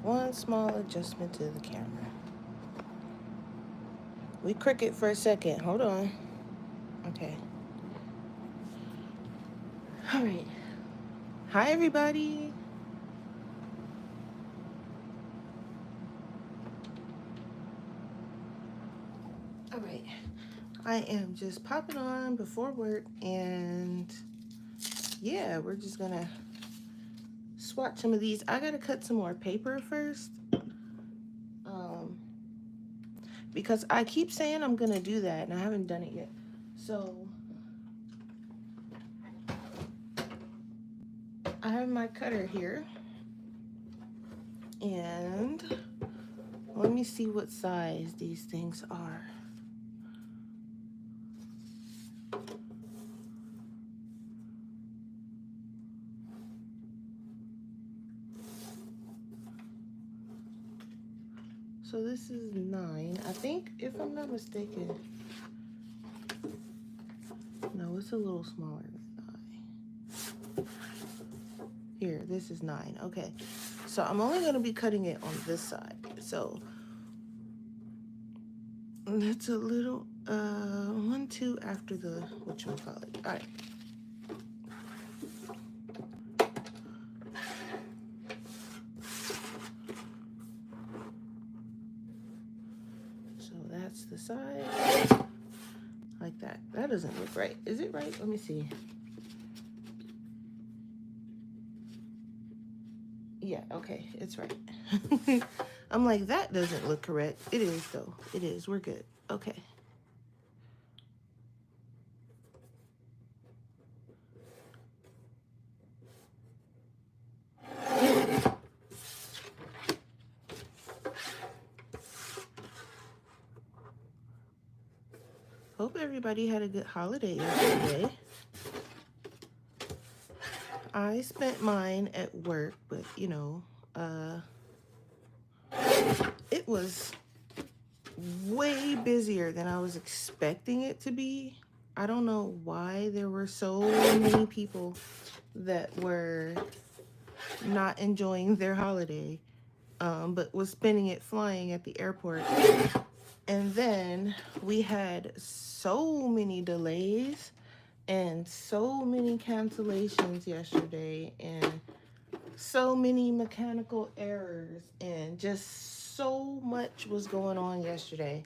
one small adjustment to the camera. We cricket for a second. Hold on. Okay. All right. Hi, everybody. All right. I am just popping on before work, and yeah, we're just gonna swatch some of these. I gotta cut some more paper first, um, because I keep saying I'm gonna do that, and I haven't done it yet. So I have my cutter here, and let me see what size these things are. So this is 9. I think, if I'm not mistaken. No, it's a little smaller than 9. Here, this is 9. Okay. So I'm only going to be cutting it on this side. So that's a little 1, 2 after the whatchamacallit. All right. So that's the size. Like that. That doesn't look right. Is it right? Let me see. Yeah, okay, it's right. I'm like, that doesn't look correct. It is, though. It is. We're good. Okay. Hope everybody had a good holiday yesterday. I spent mine at work, but it was way busier than I was expecting it to be. I don't know why there were so many people that were not enjoying their holiday, but was spending it flying at the airport. And then we had so many delays and so many cancellations yesterday, and so many mechanical errors, and just so much was going on yesterday.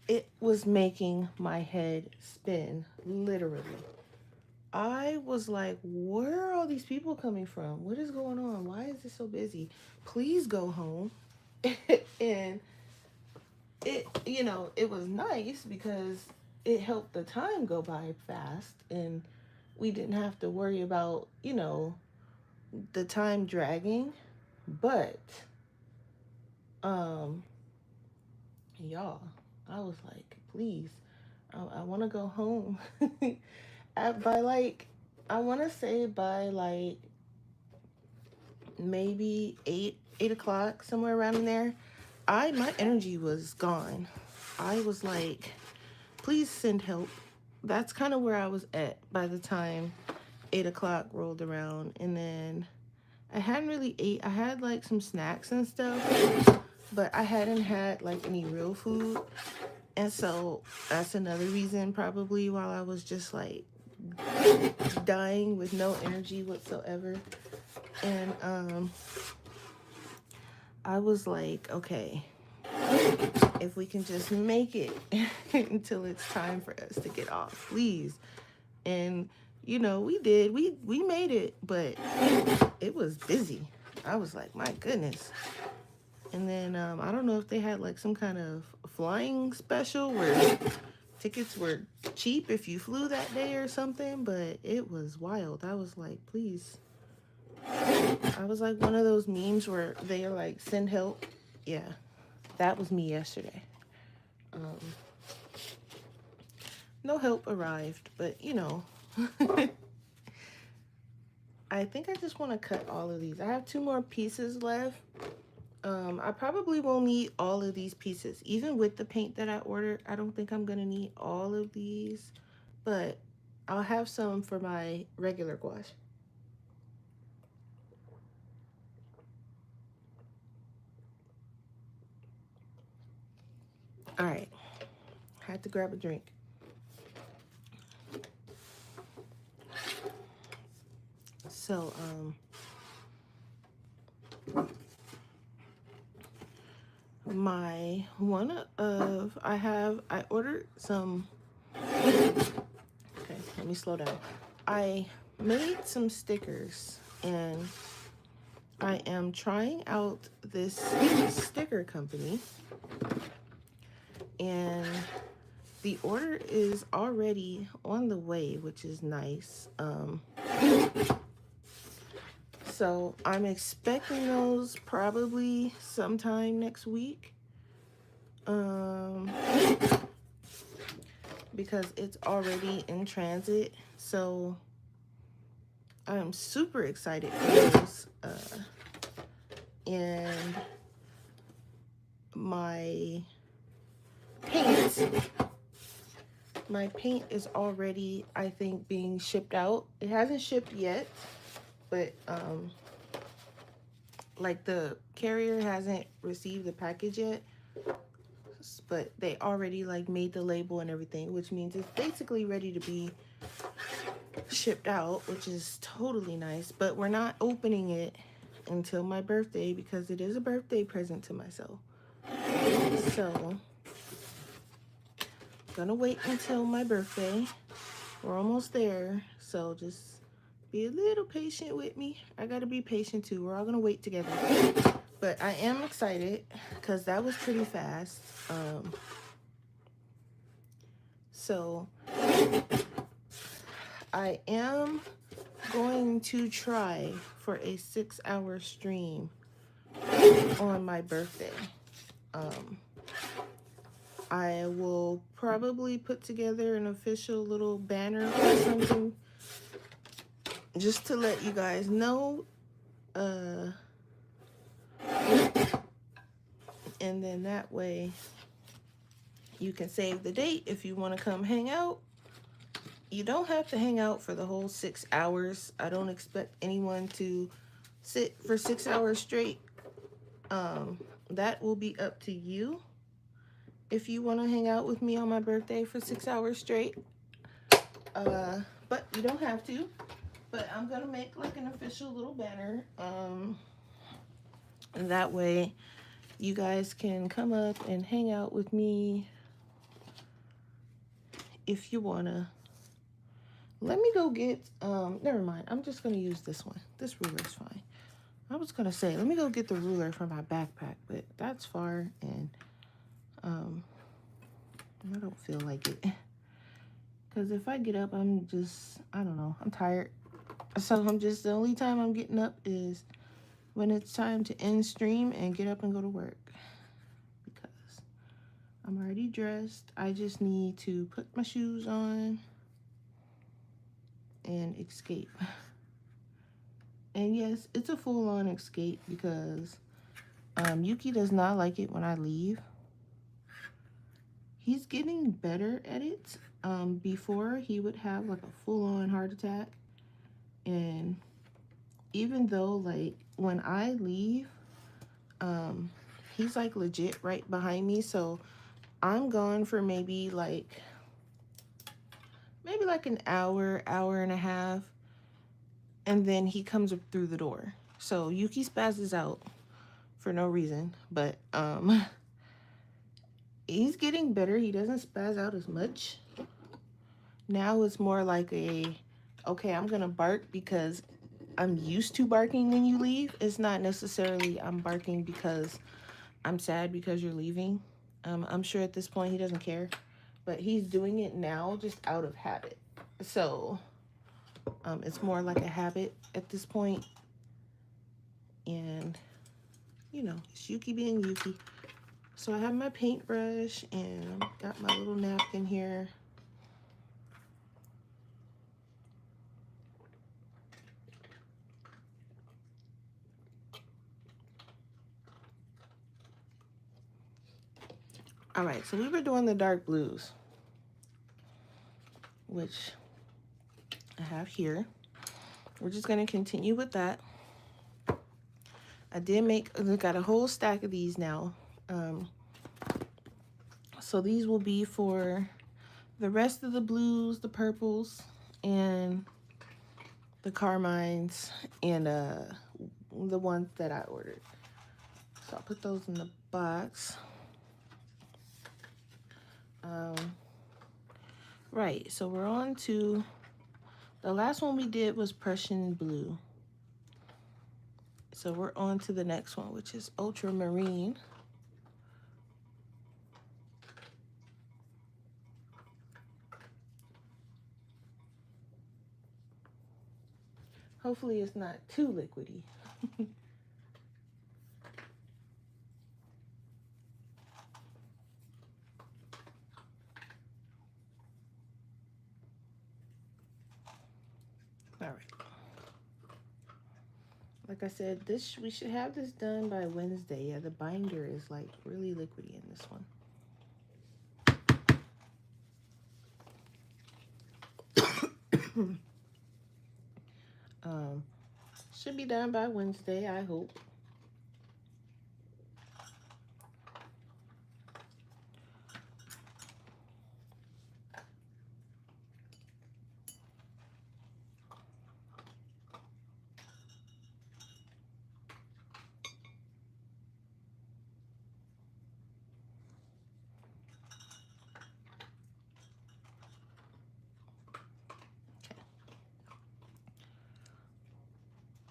It was making my head spin, literally. I was like, where are all these people coming from? What is going on? Why is it so busy? Please go home. And it was nice because it helped the time go by fast, and we didn't have to worry about, the time dragging. But, um, y'all, I was like, please, I want to go home. By like, I want to say by like maybe 8 o'clock, somewhere around in there, my energy was gone. I was like, please send help. That's kind of where I was at by the time 8 o'clock rolled around. And then I hadn't really ate. I had like some snacks and stuff, but I hadn't had like any real food. And so that's another reason probably while I was just like dying with no energy whatsoever. And I was like, okay, if we can just make it until it's time for us to get off, please. And we did. We made it, but it was busy. I was like, my goodness. And then I don't know if they had like some kind of flying special where tickets were cheap if you flew that day or something, but it was wild. I was like, please. I was like one of those memes where they are like, send help. Yeah, that was me yesterday. Um, no help arrived, but I think I just want to cut all of these. I have 2 more pieces left. I probably won't need all of these pieces. Even with the paint that I ordered, I don't think I'm going to need all of these. But I'll have some for my regular gouache. All right, had to grab a drink. So, I ordered some, okay, let me slow down. I made some stickers and I am trying out this sticker company, and the order is already on the way, which is nice. So I'm expecting those probably sometime next week. Because it's already in transit. So I'm super excited for those. And my paint is already, I think, being shipped out. It hasn't shipped yet, but like the carrier hasn't received the package yet, but they already like made the label and everything, which means it's basically ready to be shipped out, which is totally nice. But we're not opening it until my birthday because it is a birthday present to myself. So gonna wait until my birthday. We're almost there, so just be a little patient with me. I gotta be patient too. We're all gonna wait together. But I am excited because that was pretty fast. So I am going to try for a 6-hour stream on my birthday. I will probably put together an official little banner or something just to let you guys know. And then that way you can save the date if you want to come hang out. You don't have to hang out for the whole 6 hours. I don't expect anyone to sit for 6 hours straight. That will be up to you. If you want to hang out with me on my birthday for 6 hours straight. But you don't have to. But I'm going to make like an official little banner. And that way you guys can come up and hang out with me if you want to. Let me go get, never mind. I'm just going to use this one. This ruler is fine. I was going to say, let me go get the ruler for my backpack, but that's far, and I don't feel like it. Because if I get up, I'm just, I don't know, I'm tired. So I'm just, the only time I'm getting up is when it's time to end stream and get up and go to work. Because I'm already dressed. I just need to put my shoes on and escape. And yes, it's a full-on escape because Yuki does not like it when I leave. He's getting better at it. Before, he would have like a full-on heart attack. And even though, like, when I leave, he's like legit right behind me. So I'm gone for maybe like an hour, hour and a half. And then he comes up through the door. So Yuki spazzes out for no reason. But he's getting better. He doesn't spaz out as much. Now it's more like okay, I'm going to bark because I'm used to barking when you leave. It's not necessarily I'm barking because I'm sad because you're leaving. I'm sure at this point he doesn't care. But he's doing it now just out of habit. So it's more like a habit at this point. And, you know, it's Yuki being Yuki. So I have my paintbrush and got my little napkin here. All right, so we were doing the dark blues, which I have here. We're just going to continue with that. I got a whole stack of these now. So these will be for the rest of the blues, the purples, and the carmines, and the ones that I ordered. So I'll put those in the box. Right, so we're on to the last one we did was Prussian blue. So we're on to the next one, which is ultramarine. Hopefully it's not too liquidy. All right. Like I said, we should have this done by Wednesday. Yeah, the binder is like really liquidy in this one. Should be done by Wednesday, I hope.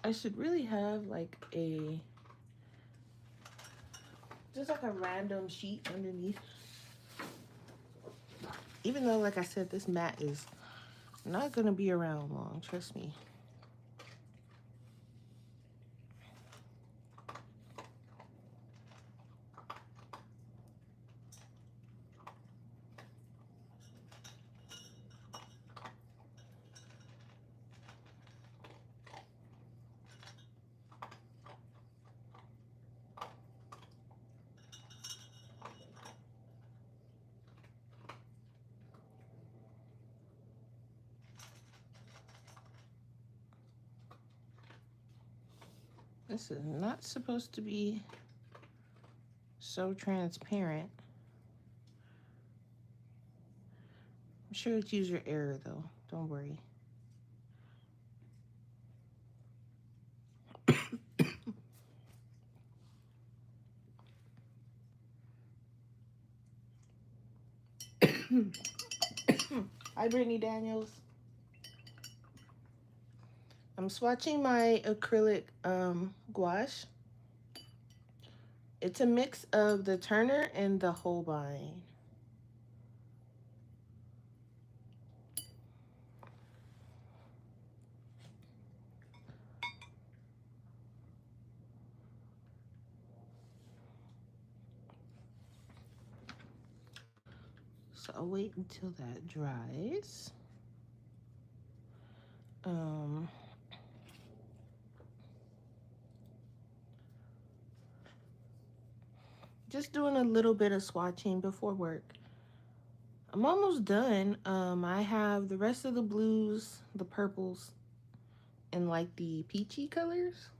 I should really have like just like a random sheet underneath. Even though, like I said, this mat is not gonna be around long, trust me. This is not supposed to be so transparent. I'm sure it's user error though, don't worry. Hi, Brittany Daniels. I'm swatching my acrylic gouache. It's a mix of the Turner and the Holbein. So I'll wait until that dries. Just doing a little bit of swatching before work. I'm almost done. I have the rest of the blues, the purples, and like the peachy colors.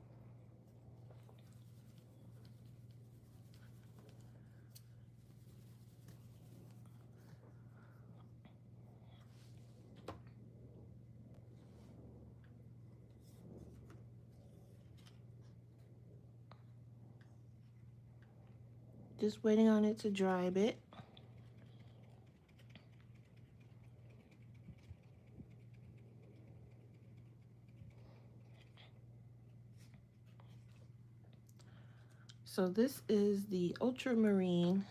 Just waiting on it to dry a bit. So this is the ultramarine.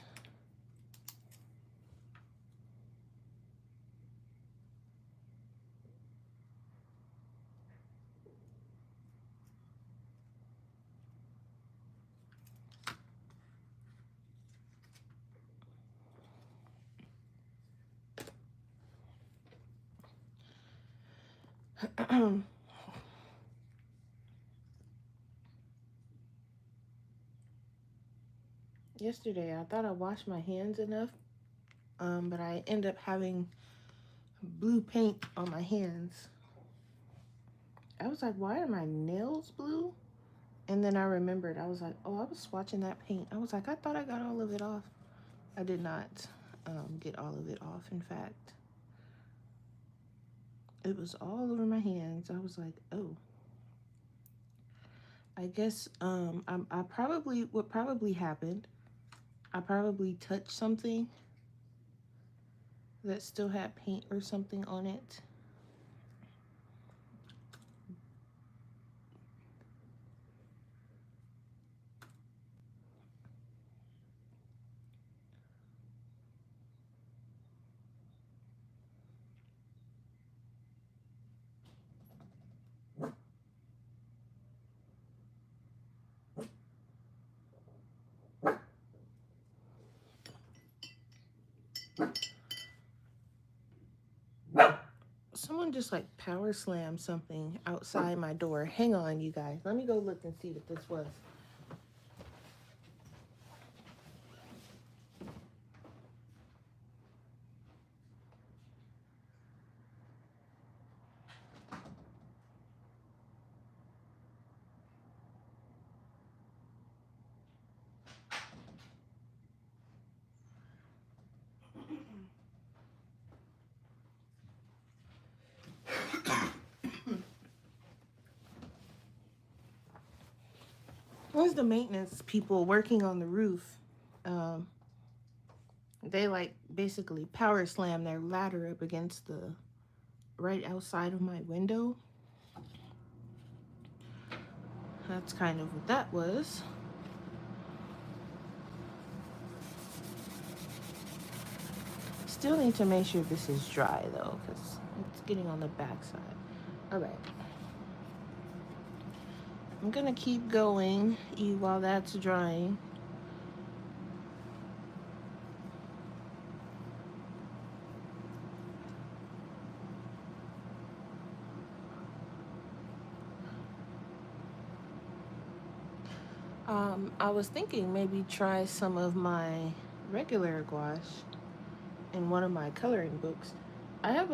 Yesterday I thought I washed my hands enough, but I end up having blue paint on my hands. I was like, why are my nails blue? And then I remembered, I was like, oh, I was swatching that paint. I was like, I thought I got all of it off. I did not. get all of it off. In fact, it was all over my hands. I was like, oh, I guess I probably, what probably happened, I probably touched something that still had paint or something on it. Someone just like power slammed something outside my door. Hang on, you guys. Let me go look and see what this was. Where's the maintenance people working on the roof? Um, they like basically power slam their ladder up against the right outside of my window. That's kind of what that was. Still need to make sure this is dry though, because it's getting on the backside. All right. I'm gonna keep going while that's drying. I was thinking maybe try some of my regular gouache in one of my coloring books. I have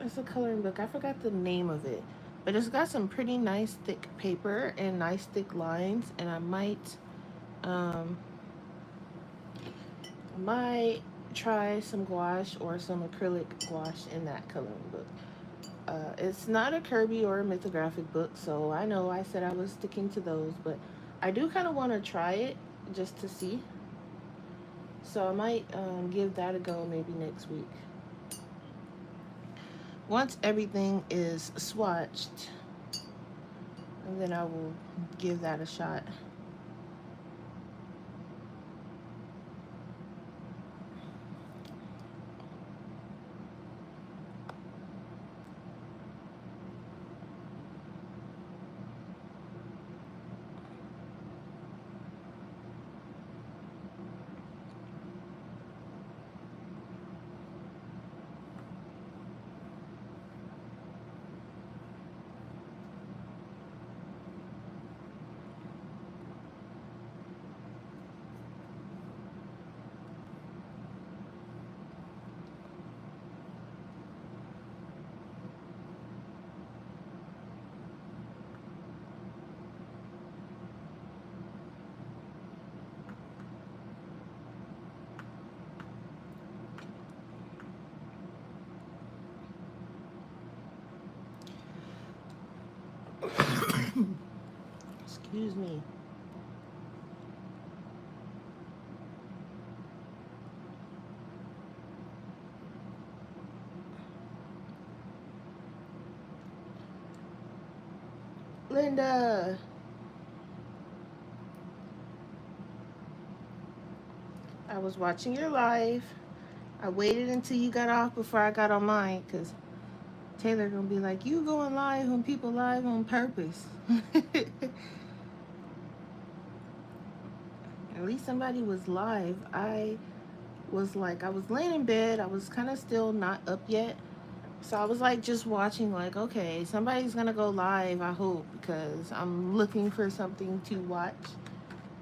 it's a coloring book. I forgot the name of it, but it's got some pretty nice thick paper and nice thick lines, and I um, might try some gouache or some acrylic gouache in that coloring book. It's not a Kirby or a mythographic book, so I know I said I was sticking to those, but I do kind of want to try it just to see. So I might give that a go maybe next week. Once everything is swatched, and then I will give that a shot. Excuse me. Linda, I was watching your live. I waited until you got off before I got on mine, because Taylor gonna be like, you going live when people live on purpose. At least somebody was live. I was like, I was laying in bed. I was kind of still not up yet. So I was like just watching, like, okay, somebody's gonna go live, I hope, because I'm looking for something to watch.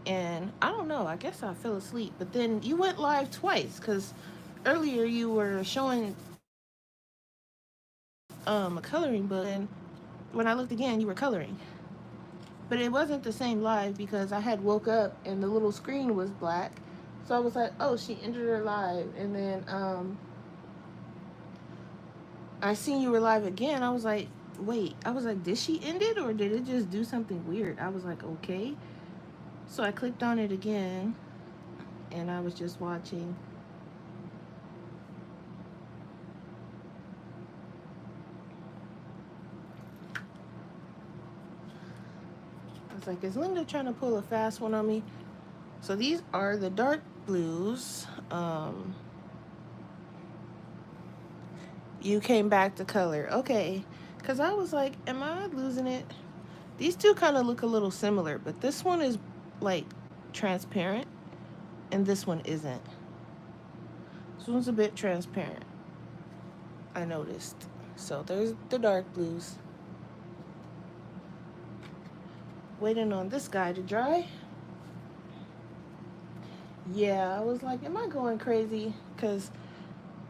And I don't know, I guess I fell asleep. But then you went live twice, because earlier you were showing a coloring book, and when I looked again, you were coloring. But it wasn't the same live because I had woke up and the little screen was black. So I was like, oh, she ended her live. And then I seen you were live again. I was like, wait. I was like, did she end it or did it just do something weird? I was like, okay. So I clicked on it again and I was just watching. I was like, is Linda trying to pull a fast one on me? So these are the dark blues. You came back to color. Okay. Because I was like, am I losing it? These two kind of look a little similar, but this one is like transparent and this one isn't. This one's a bit transparent, I noticed. So there's the dark blues. Waiting on this guy to dry. Yeah, I was like, am I going crazy? Because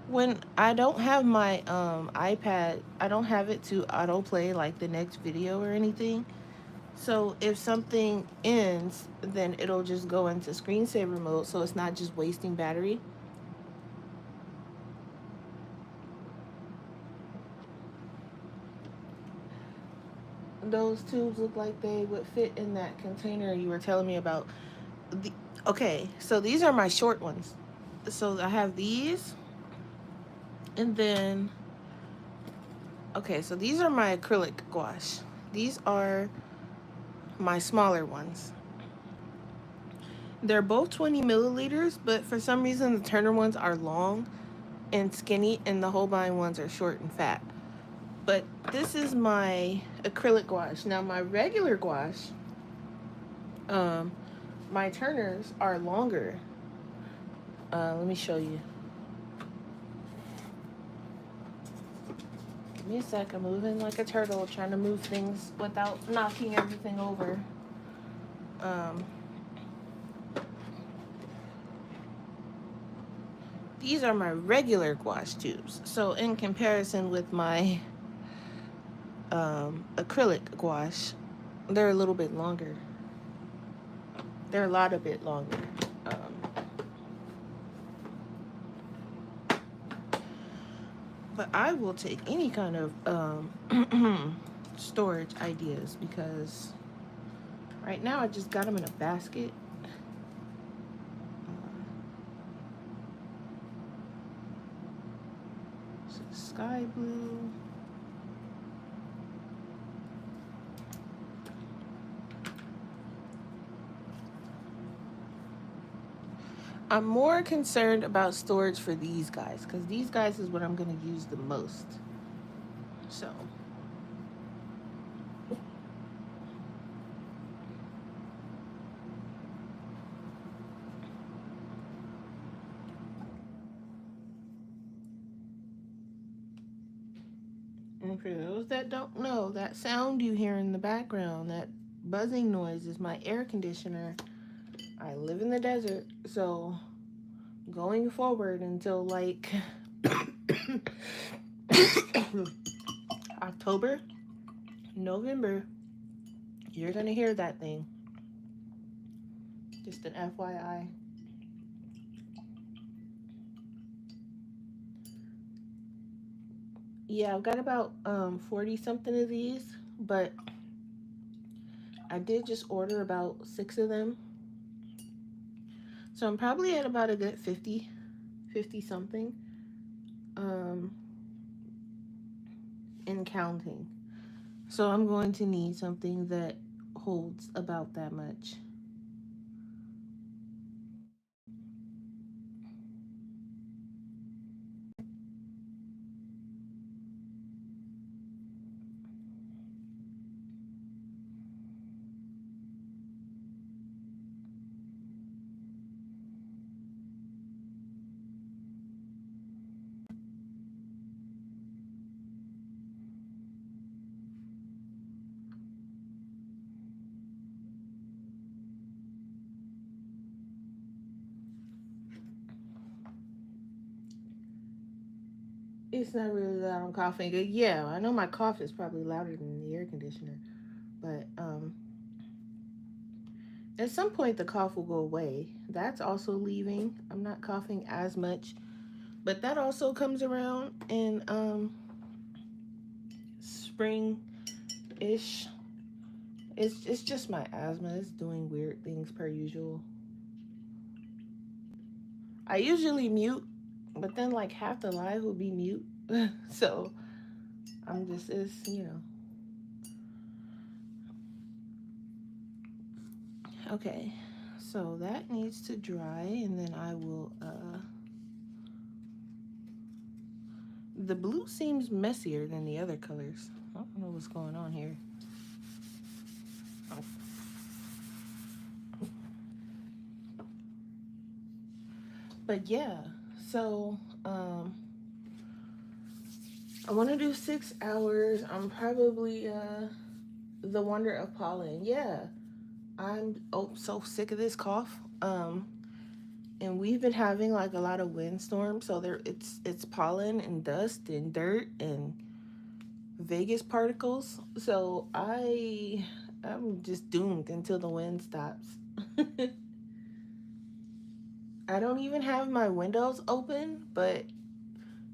when I don't have my iPad, I don't have it to autoplay like the next video or anything. So if something ends, then it'll just go into screensaver mode, so it's not just wasting battery. Those tubes look like they would fit in that container you were telling me about. The, okay, so these are my short ones. So I have these, and then, okay, so these are my acrylic gouache. These are my smaller ones. They're both 20 milliliters, but for some reason the Turner ones are long and skinny, and the Holbein ones are short and fat. But this is my acrylic gouache. Now my regular gouache, um, my Turners are longer. Let me show you. Give me a sec. I'm moving like a turtle, trying to move things without knocking everything over. These are my regular gouache tubes. So in comparison with my acrylic gouache, they're a little bit longer. They're a lot a bit longer. But I will take any kind of storage ideas because right now I just got them in a basket. So sky blue. I'm more concerned about storage for these guys because these guys is what I'm going to use the most. So. And for those that don't know, that sound you hear in the background, that buzzing noise is my air conditioner. I live in the desert, so going forward until like October, November, you're gonna hear that thing. Just an FYI. Yeah, I've got about 40 something of these, but I did just order about 6 of them. So I'm probably at about a good 50 something. And counting. So I'm going to need something that holds about that much. It's not really loud. I'm coughing. Yeah, I know my cough is probably louder than the air conditioner, but At some point, the cough will go away. That's also leaving. I'm not coughing as much, but that also comes around in spring ish. It's just my asthma. It's doing weird things per usual. I usually mute, but then like half the live will be mute. So I'm just it's. Okay. So that needs to dry, and then I will the blue seems messier than the other colors. I don't know what's going on here. But yeah, so I want to do 6 hours. I'm probably the Wonder of Pollen. Yeah, I'm so sick of this cough. And we've been having like a lot of windstorms, so it's pollen and dust and dirt and Vegas particles. So I'm just doomed until the wind stops. I don't even have my windows open, but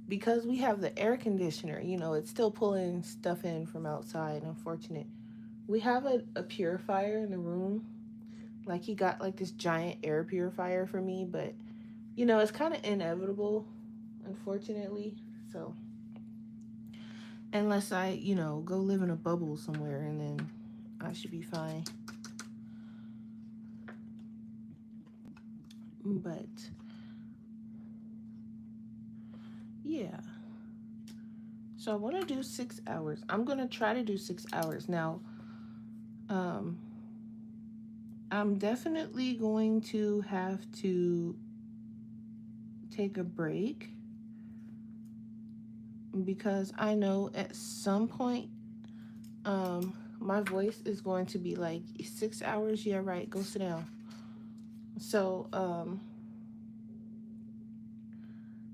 because we have the air conditioner, it's still pulling stuff in from outside. Unfortunate. We have a purifier in the room. Like he got like this giant air purifier for me, but it's kind of inevitable, unfortunately. So unless I, go live in a bubble somewhere, and then I should be fine. But yeah. So I want to do 6 hours. I'm going to try to do 6 hours. Now, um, I'm definitely going to have to take a break because I know at some point my voice is going to be like 6 hours. Yeah, right. Go sit down. So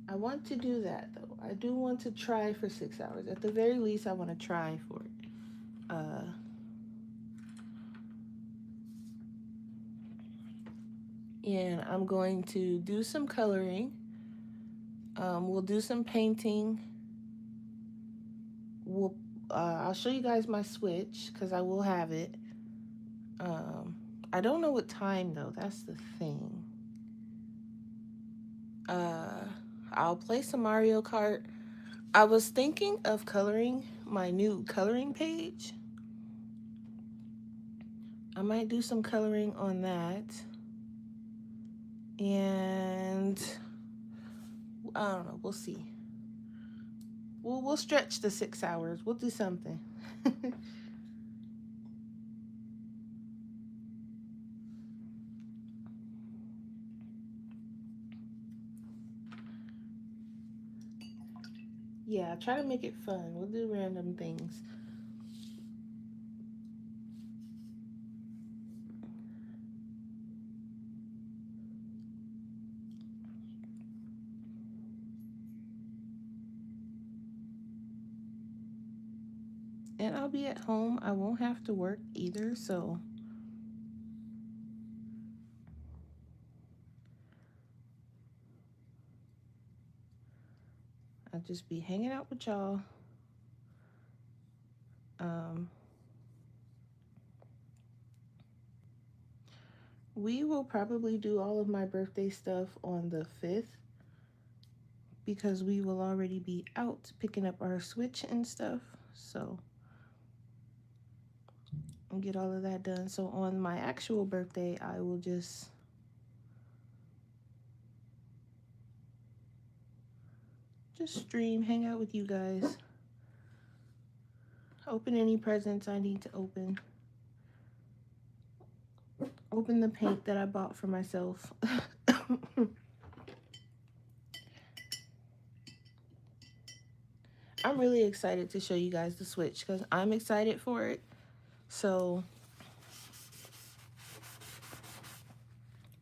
I want to do that though. I do want to try for 6 hours. At the very least, I want to try for it. And I'm going to do some coloring. We'll do some painting. I'll show you guys my switch because I will have it. I don't know what time though. That's the thing. I'll play some Mario Kart. I was thinking of coloring my new coloring page. I might do some coloring on that. And I don't know. We'll see. We'll stretch the 6 hours. We'll do something. Yeah, try to make it fun. We'll do random things. And I'll be at home. I won't have to work either, so I'll just be hanging out with y'all. We will probably do all of my birthday stuff on the 5th because we will already be out picking up our Switch and stuff. So I'll get all of that done. So on my actual birthday, I will just stream, hang out with you guys, open any presents I need to open the paint that I bought for myself. I'm really excited to show you guys the Switch because I'm excited for it. So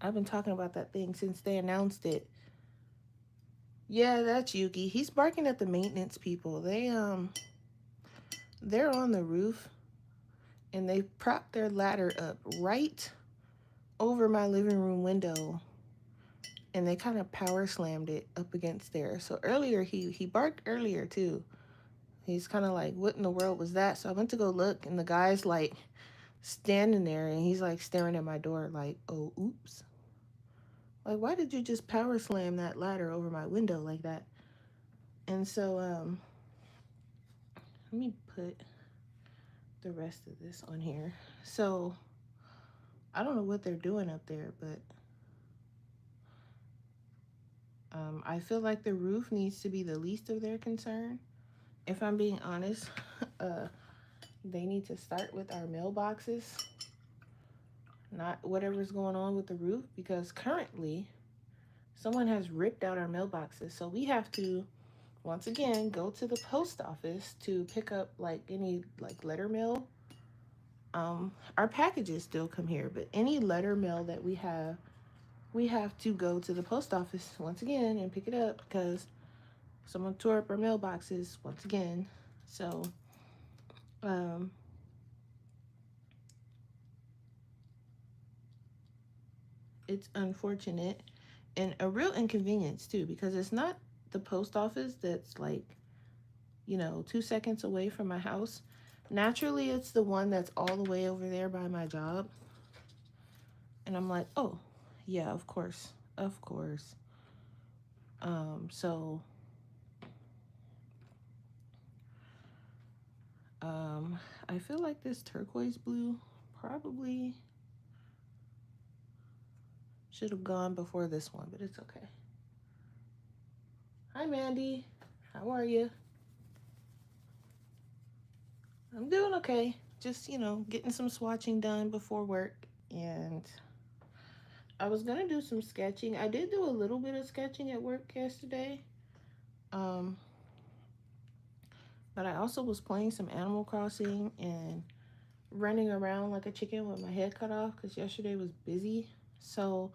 I've been talking about that thing since they announced it. Yeah, that's Yuki. He's barking at the maintenance people. They're on the roof and they propped their ladder up right over my living room window, and they kind of power slammed it up against there. So earlier he barked earlier too. He's kind of like, what in the world was that? So I went to go look, and the guy's like standing there, and he's like staring at my door like, oh, oops. Like, why did you just power slam that ladder over my window like that? And so let me put the rest of this on here. So I don't know what they're doing up there, but I feel like the roof needs to be the least of their concern. If I'm being honest, they need to start with our mailboxes, not whatever's going on with the roof, because currently someone has ripped out our mailboxes. So we have to, once again, go to the post office to pick up like any like letter mail. Our packages still come here, but any letter mail that we have to go to the post office once again and pick it up because someone tore up our mailboxes once again. So, um, it's unfortunate and a real inconvenience too, because it's not the post office that's like, 2 seconds away from my house. Naturally, it's the one that's all the way over there by my job. And I'm like, oh, yeah, of course, of course. So, I feel like this turquoise blue probably should have gone before this one, but it's okay. Hi, Mandy. How are you? I'm doing okay. Just, getting some swatching done before work. And I was going to do some sketching. I did do a little bit of sketching at work yesterday. Um, but I also was playing some Animal Crossing and running around like a chicken with my head cut off because yesterday was busy. So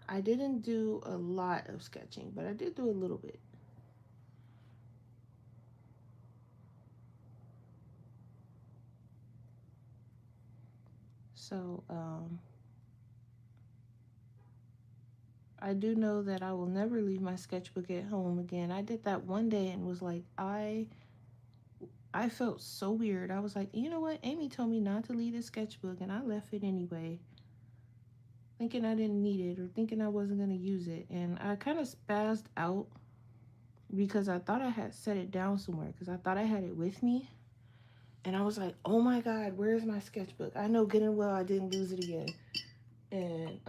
I didn't do a lot of sketching, but I did do a little bit. So, I do know that I will never leave my sketchbook at home again. I did that one day and was like, I felt so weird. I was like, you know what? Amy told me not to leave the sketchbook, and I left it anyway, thinking I didn't need it or thinking I wasn't going to use it. And I kind of spazzed out because I thought I had set it down somewhere because I thought I had it with me. And I was like, oh my God, where's my sketchbook? I know good and well I didn't lose it again. And,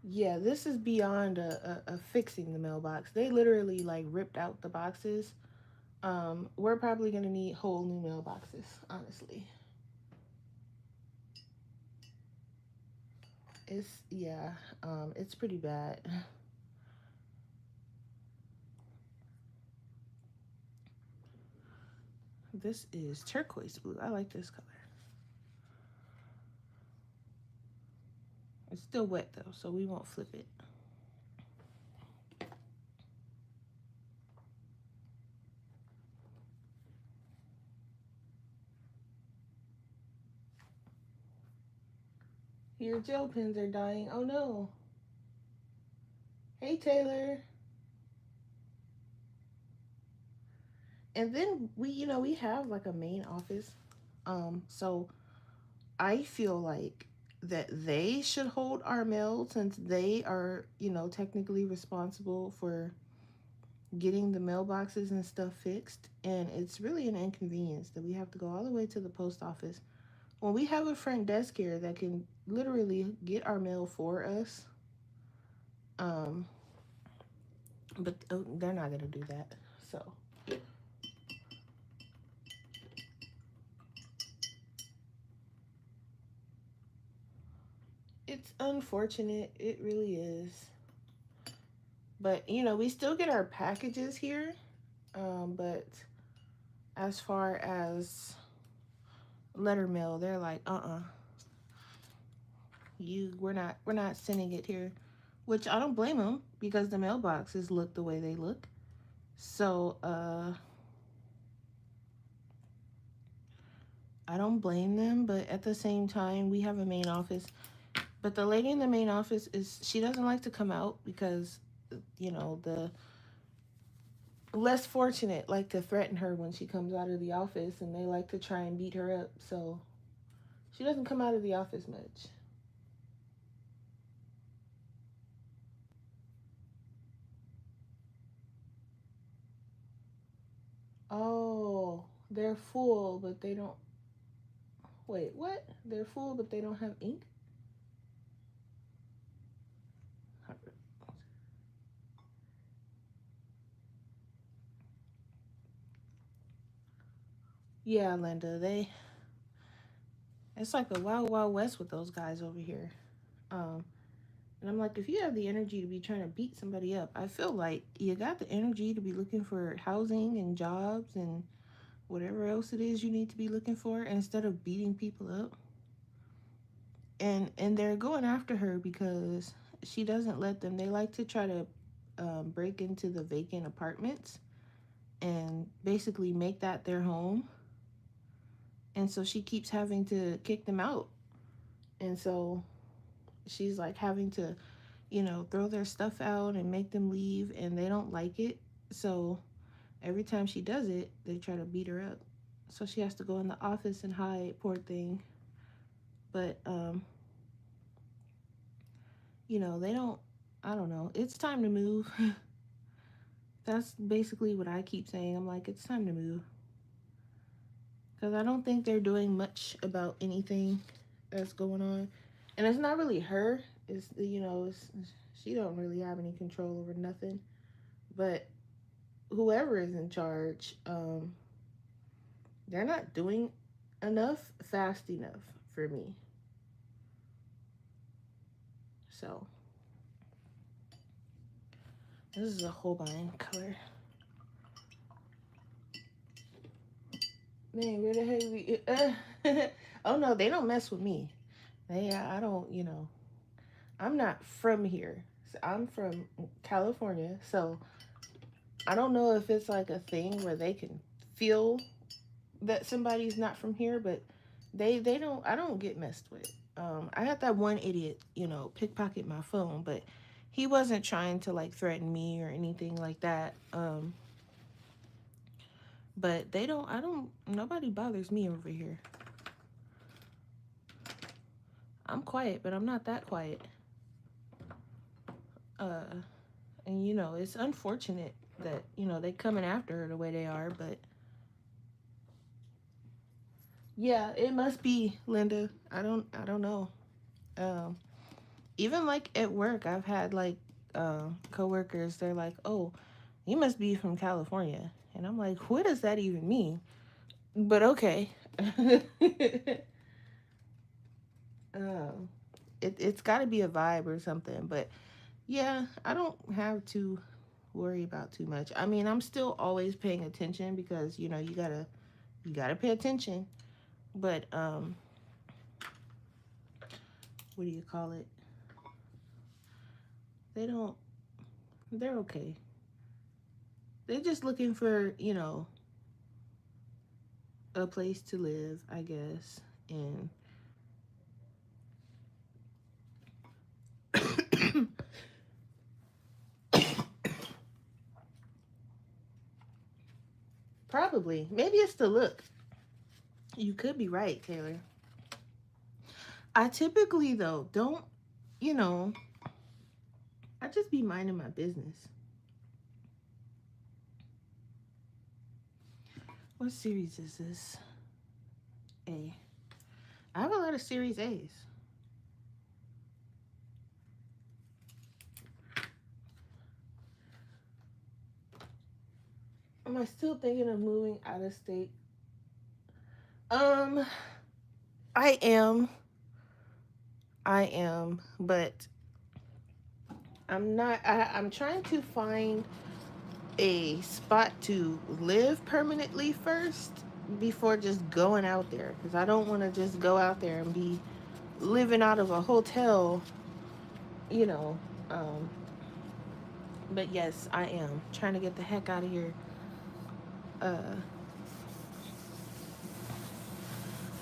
yeah, this is beyond a fixing the mailbox. They literally like ripped out the boxes. We're probably gonna need whole new mailboxes, honestly. It's pretty bad. This is turquoise blue. I like this color. It's still wet though, so we won't flip it. Your gel pens are dying. Oh no. Hey Taylor. And then we have like a main office. So I feel like that they should hold our mail since they are, technically responsible for getting the mailboxes and stuff fixed. And it's really an inconvenience that we have to go all the way to the post office when we have a front desk here that can literally get our mail for us. Um, but they're not gonna do that. So it's unfortunate. It really is. But we still get our packages here. But as far as letter mail, they're like, we're not sending it here, which I don't blame them because the mailboxes look the way they look. So I don't blame them, but at the same time, we have a main office. But the lady in the main office she doesn't like to come out because, the less fortunate like to threaten her when she comes out of the office, and they like to try and beat her up. So she doesn't come out of the office much. Oh, they're full, but they don't. Wait, what? They're full, but they don't have ink? Yeah, Linda, it's like the wild, wild west with those guys over here. Um, and I'm like, if you have the energy to be trying to beat somebody up, I feel like you got the energy to be looking for housing and jobs and whatever else it is you need to be looking for instead of beating people up. And they're going after her because she doesn't let them. They like to try to break into the vacant apartments and basically make that their home. And so she keeps having to kick them out. And so she's like having to, throw their stuff out and make them leave, and they don't like it. So every time she does it, they try to beat her up. So she has to go in the office and hide, poor thing. But they don't. I don't know. It's time to move. That's basically what I keep saying. I'm like, it's time to move because I don't think they're doing much about anything that's going on, and it's not really her. She don't really have any control over nothing. But whoever is in charge, they're not doing enough fast enough for me. So this is a Holbein color. Man, where the heck we? Oh no, they don't mess with me. I don't. I'm not from here. So I'm from California, so I don't know if it's like a thing where they can feel that somebody's not from here, but they don't. I don't get messed with. I had that one idiot, pickpocket my phone, but he wasn't trying to like threaten me or anything like that. But they don't. I don't. Nobody bothers me over here. I'm quiet, but I'm not that quiet. Uh, and it's unfortunate that they coming after her the way they are, but yeah, it must be Linda. I don't know. Um, Even like at work, I've had like coworkers. They're like, "Oh, you must be from California," and I'm like, "What does that even mean?" But okay. um, it's got to be a vibe or something. But yeah, I don't have to worry about too much. I mean, I'm still always paying attention because you gotta pay attention. But what do you call it? They don't. They're okay. They're just looking for a place to live, I guess, and probably maybe it's the look. You could be right, Taylor. I typically though don't, you know, I just be minding my business. What series is this? A. I have a lot of series A's. Am I still thinking of moving out of state? Um, I am. I am, but I'm not. I'm trying to find a spot to live permanently first before just going out there, because I don't want to just go out there and be living out of a hotel, you know. Um, but yes, I am trying to get the heck out of here. Uh,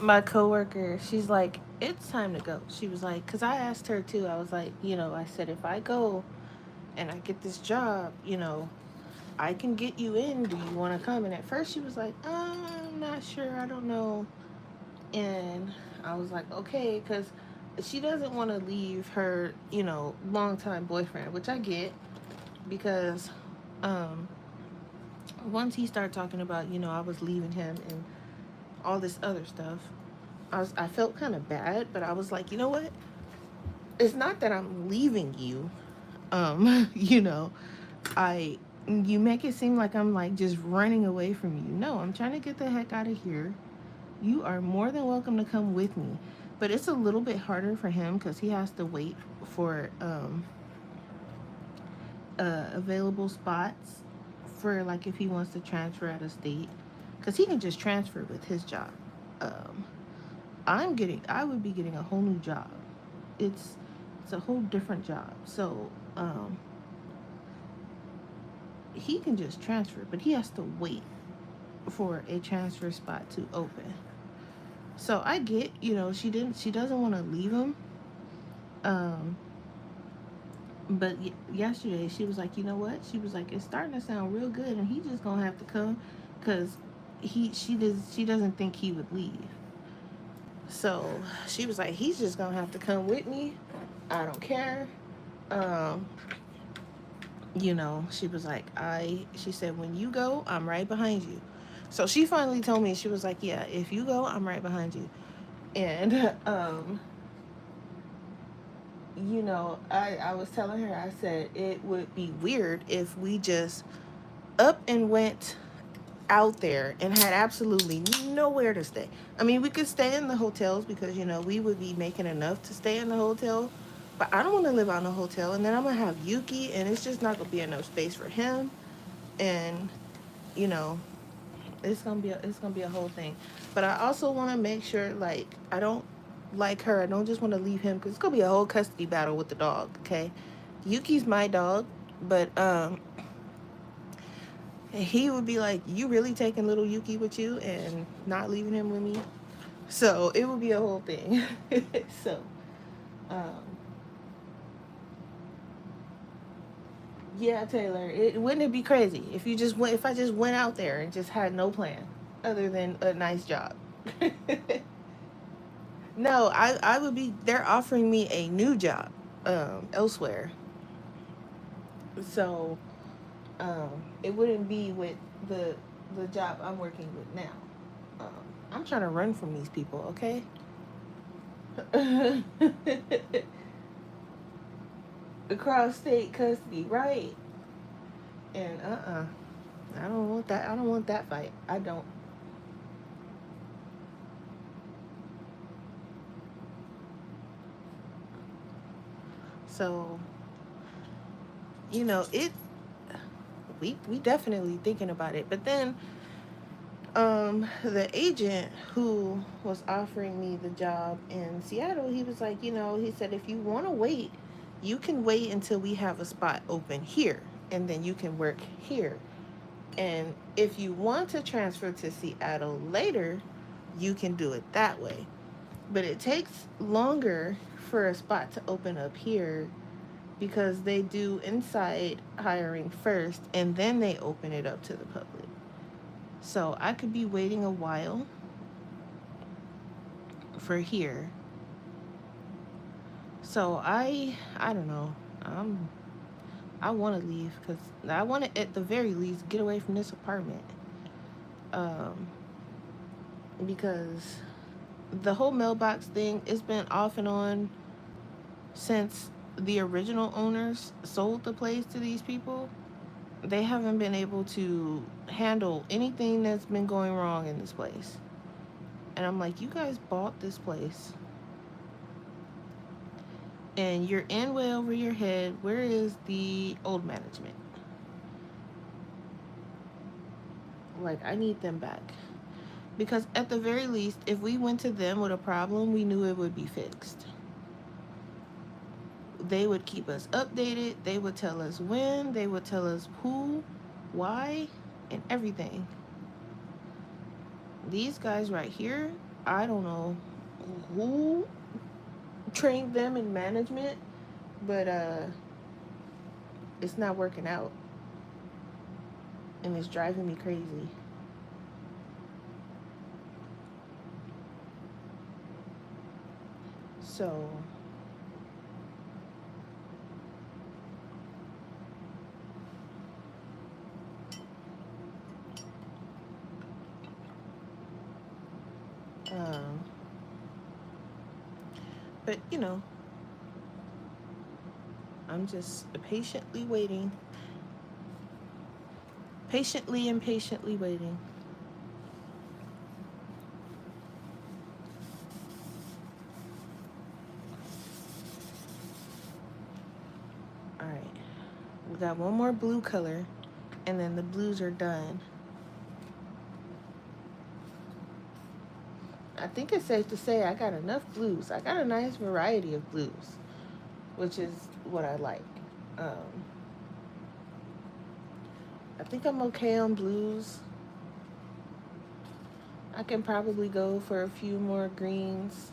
my coworker, she's like, it's time to go. She was like, because I asked her too. I was like, I said, if I go and I get this job, I can get you in. Do you want to come? And at first she was like, I'm not sure. I don't know. And I was like, okay, because she doesn't want to leave her, longtime boyfriend, which I get because um, once he started talking about, I was leaving him and all this other stuff, I felt kind of bad, but I was like, you know what? It's not that I'm leaving you. You know, I you make it seem like I'm like just running away from you. No, I'm trying to get the heck out of here. You are more than welcome to come with me. But it's a little bit harder for him because he has to wait for available spots for like if he wants to transfer out of state because he can just transfer with his job. Um, I would be getting a whole new job. It's it's a whole different job. So he can just transfer, but he has to wait for a transfer spot to open. So I get, she doesn't want to leave him. Um, but yesterday she was like, you know what? She was like, it's starting to sound real good, and he just gonna have to come, cause she doesn't think he would leave. So she was like, he's just gonna have to come with me. I don't care. Um, she was like, she said, when you go, I'm right behind you. So she finally told me, she was like, yeah, if you go, I'm right behind you. And I was telling her, I said it would be weird if we just up and went out there and had absolutely nowhere to stay. I mean, we could stay in the hotels because, we would be making enough to stay in the hotel. But I don't want to live out in a hotel, and then I'm gonna have Yuki, and it's just not gonna be enough space for him. And you know, it's gonna be a whole thing. But I also want to make sure, like, I don't like her. I don't just want to leave him because it's gonna be a whole custody battle with the dog. Okay, Yuki's my dog, but he would be like, "You really taking little Yuki with you and not leaving him with me?" So it would be a whole thing. So, um, yeah, Taylor, wouldn't it be crazy if you just went if I just went out there and just had no plan other than a nice job? No, I would be. They're offering me a new job, elsewhere. So, it wouldn't be with the job I'm working with now. I'm trying to run from these people, okay? Across state custody, right? And I don't want that. I don't want that fight. I don't. So, it. We definitely thinking about it, but then the agent who was offering me the job in Seattle, he was like, he said, if you want to wait, you can wait until we have a spot open here, and then you can work here. And if you want to transfer to Seattle later, you can do it that way. But it takes longer for a spot to open up here because they do inside hiring first and then they open it up to the public. So I could be waiting a while for here. So I don't know. I want to leave because I want to at the very least get away from this apartment. Um, because the whole mailbox thing, it's been off and on since the original owners sold the place to these people. They haven't been able to handle anything that's been going wrong in this place. And I'm like, you guys bought this place and you're in way over your head. Where is the old management? Like, I need them back. Because at the very least, if we went to them with a problem, we knew it would be fixed. They would keep us updated. They would tell us when. They would tell us who, why, and everything. These guys right here, I don't know who trained them in management, but it's not working out, and it's driving me crazy. So um but I'm just patiently waiting, patiently and patiently waiting. All right, we got one more blue color, and then the blues are done. I think it's safe to say I got enough blues. I got a nice variety of blues, which is what I like. Um, I think I'm okay on blues. I can probably go for a few more greens.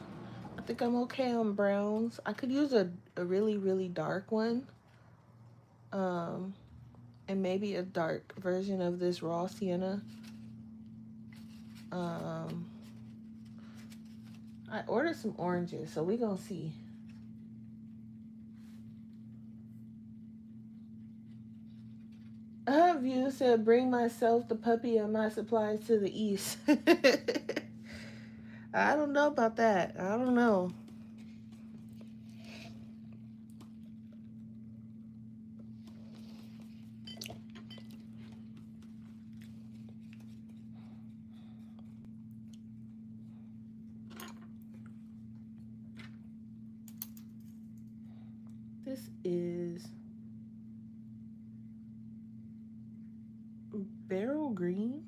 I think I'm okay on browns. I could use a really, really dark one. Um, and maybe a dark version of this raw sienna. Um, I ordered some oranges, so we gonna see. View said, bring myself, the puppy, and my supplies to the east. I don't know about that. I don't know. This is Beryl Green.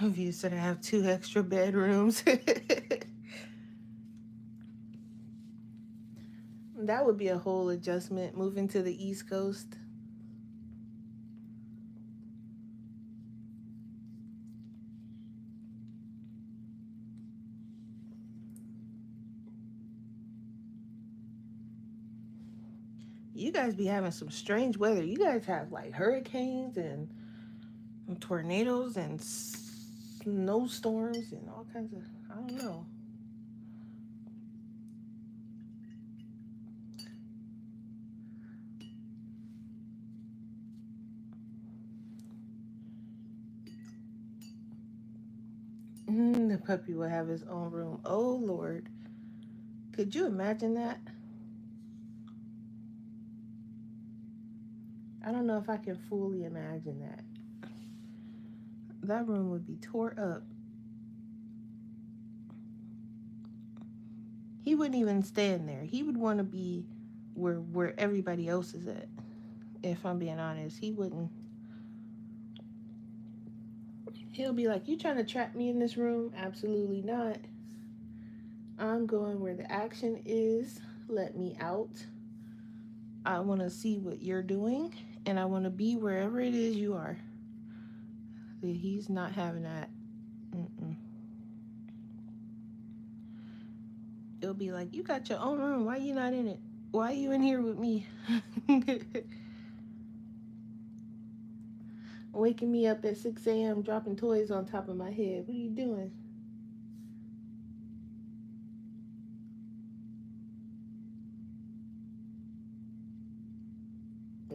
View said I have 2 extra bedrooms. That would be a whole adjustment, moving to the East Coast. You guys be having some strange weather. You guys have like hurricanes and tornadoes and snowstorms and all kinds of, I don't know. The puppy will have his own room. Oh Lord. Could you imagine that? I don't know if I can fully imagine that. That room would be tore up. He wouldn't even stand there. He would want to be where everybody else is at. If I'm being honest, he wouldn't. He'll be like, "You trying to trap me in this room? Absolutely not. I'm going where the action is. Let me out. I want to see what you're doing, and I want to be wherever it is you are." He's not having that. Mm-mm. It'll be like, "You got your own room. Why you not in it? Why are you in here with me?" Waking me up at 6 a.m., dropping toys on top of my head. What are you doing?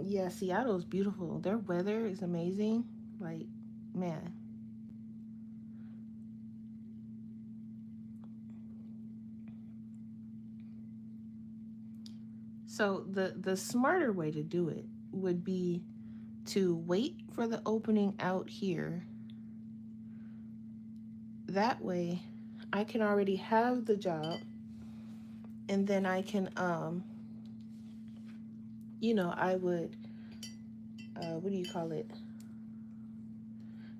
Yeah, Seattle's beautiful. Their weather is amazing. Like, man. So the smarter way to do it would be to wait for the opening out here. That way, I can already have the job, and then I can I would what do you call it?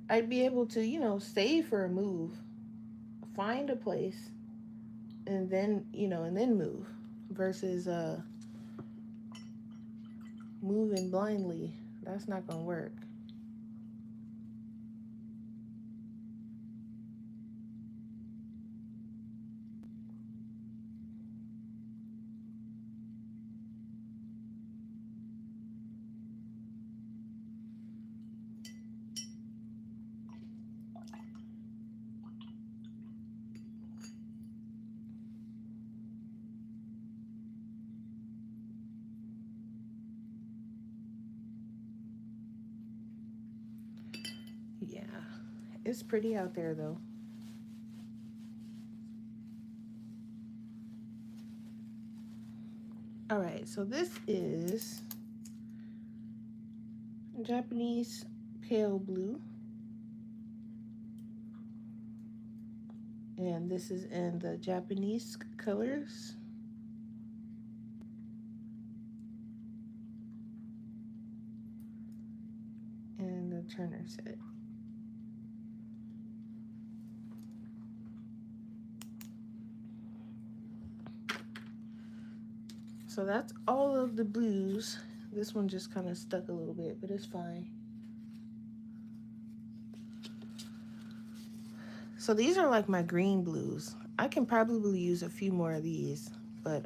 I'd be able to, save for a move, find a place, and then, and then move versus moving blindly. That's not gonna work. Yeah, it's pretty out there though. All right, so this is Japanese pale blue, and this is in the Japanese colors and the Turner set. So that's all of the blues. This one just kind of stuck a little bit, but it's fine. So these are like my green blues. I can probably use a few more of these, but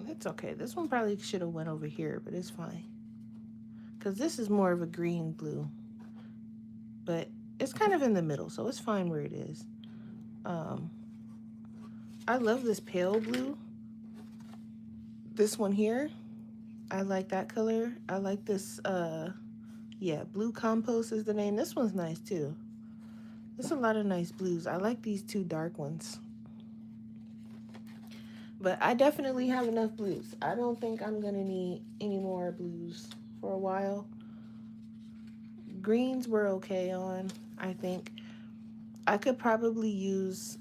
it's okay. This one probably should have went over here, but it's fine. Because this is more of a green blue, but it's kind of in the middle, so it's fine where it is. I love this pale blue. This one here, I like that color. I like this, yeah, Blue Compost is the name. This one's nice too. There's a lot of nice blues. I like these two dark ones. But I definitely have enough blues. I don't think I'm gonna need any more blues for a while. Greens were okay on, I think. I could probably use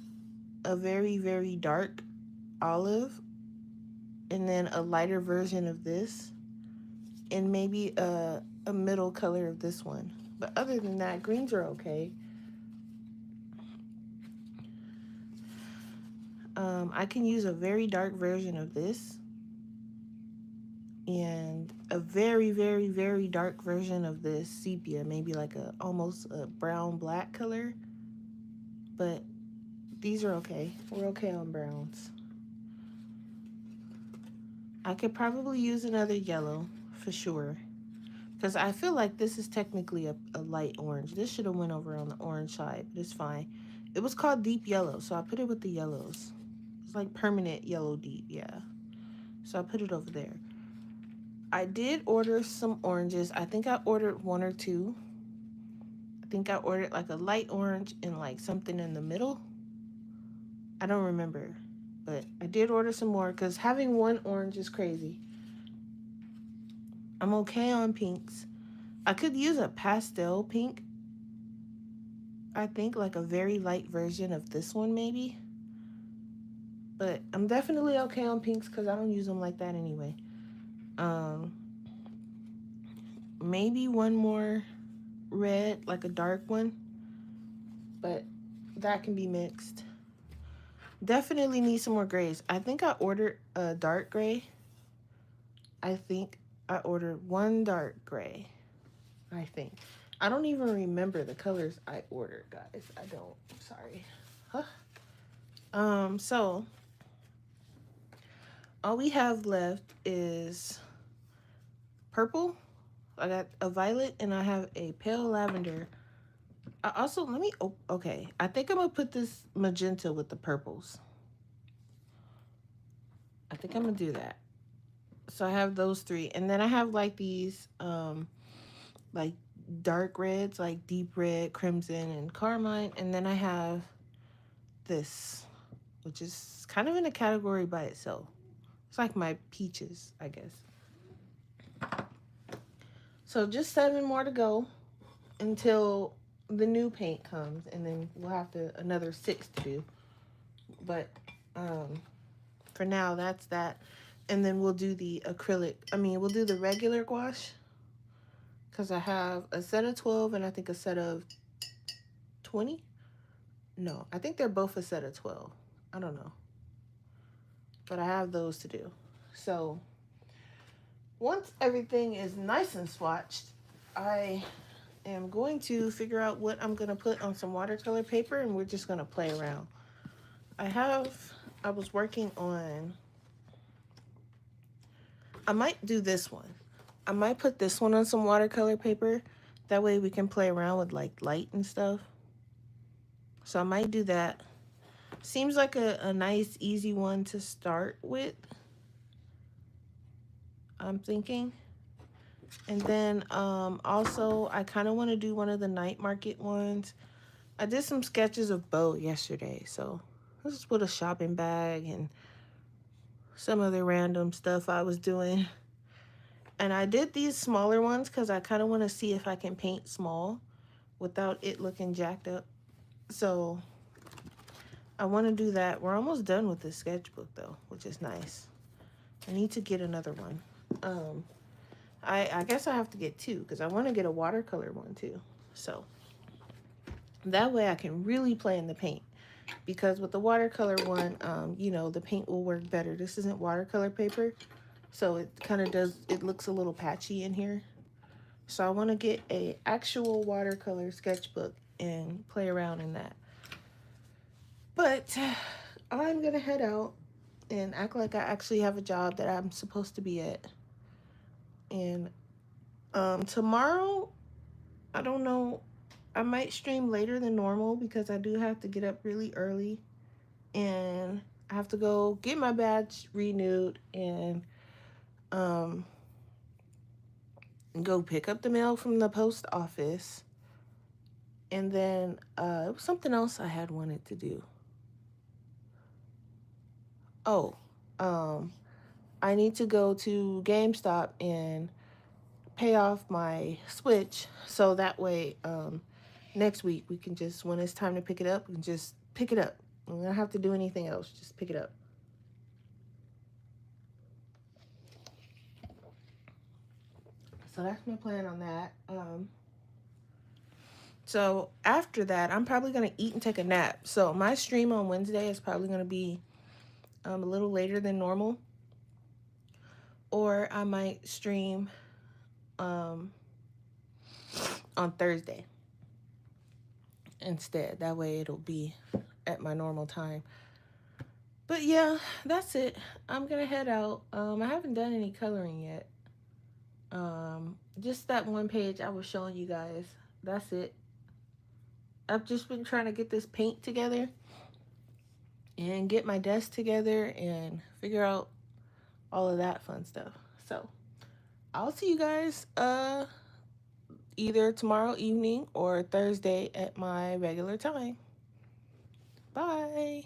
a very, very dark olive and then a lighter version of this and maybe a middle color of this one. But other than that, greens are okay. I can use a very dark version of this and a very, very, very dark version of this sepia, maybe like a almost a brown black color. But these are okay. We're okay on browns. I could probably use another yellow for sure. Because I feel like this is technically a light orange. This should have went over on the orange side, but it's fine. It was called deep yellow, so I put it with the yellows. It's like permanent yellow deep, yeah. So I put it over there. I did order some oranges. I think I ordered one or two. I think I ordered like a light orange and like something in the middle. I don't remember, but I did order some more because having one orange is crazy. I'm okay on pinks. I could use a pastel pink. I think like a very light version of this one maybe. But I'm definitely okay on pinks because I don't use them like that anyway. Um, Maybe one more red, like a dark one. But that can be mixed. Definitely need some more grays. I think I ordered a dark gray. I think I ordered one dark gray. I think. I don't even remember the colors I ordered, guys. I don't. Sorry. Huh? So all we have left is purple. I got a violet and I have a pale lavender. I also, let me, okay. I think I'm gonna put this magenta with the purples. I think I'm gonna do that. So I have those three. And then I have like these, like dark reds, like deep red, crimson, and carmine. And then I have this, which is kind of in a category by itself. It's like my peaches, I guess. So just 7 more to go until the new paint comes, and then we'll have another 6 to do. But for now, that's that. And then we'll do the acrylic. We'll do the regular gouache because I have a set of 12 and I think a set of 20. No, I think they're both a set of 12. I don't know. but I have those to do. So once everything is nice and swatched, I am going to figure out what I'm going to put on some watercolor paper, and we're just going to play around. I was working on, I might do this one. I might put this one on some watercolor paper. That way we can play around with like light and stuff. So I might do that. Seems like a nice, easy one to start with, I'm thinking. And then also, I kind of want to do one of the night market ones. I did some sketches of Bo yesterday. So this is with a shopping bag and some other random stuff I was doing. And I did these smaller ones because I kind of want to see if I can paint small without it looking jacked up. So I want to do that. We're almost done with this sketchbook though, which is nice. I need to get another one. I guess I have to get two because I want to get a watercolor one too. So that way I can really play in the paint. Because with the watercolor one, you know, the paint will work better. This isn't watercolor paper, so it kind of does, it looks a little patchy in here. So I want to get a actual watercolor sketchbook and play around in that. But I'm going to head out and act like I actually have a job that I'm supposed to be at. And tomorrow, I don't know, I might stream later than normal because I do have to get up really early. And I have to go get my badge renewed and go pick up the mail from the post office. And then it was something else I had wanted to do. Oh, I need to go to GameStop and pay off my Switch so that way next week we can just, when it's time to pick it up, we can just pick it up. We don't have to do anything else, just pick it up. So that's my plan on that. So after that, I'm probably going to eat and take a nap. So my stream on Wednesday is probably going to be a little later than normal. Or I might stream on Thursday instead. That way it'll be at my normal time. But yeah, that's it. I'm going to head out. I haven't done any coloring yet. Just that one page I was showing you guys. That's it. I've just been trying to get this paint together and get my desk together and figure out all of that fun stuff. So I'll see you guys either tomorrow evening or Thursday at my regular time. Bye.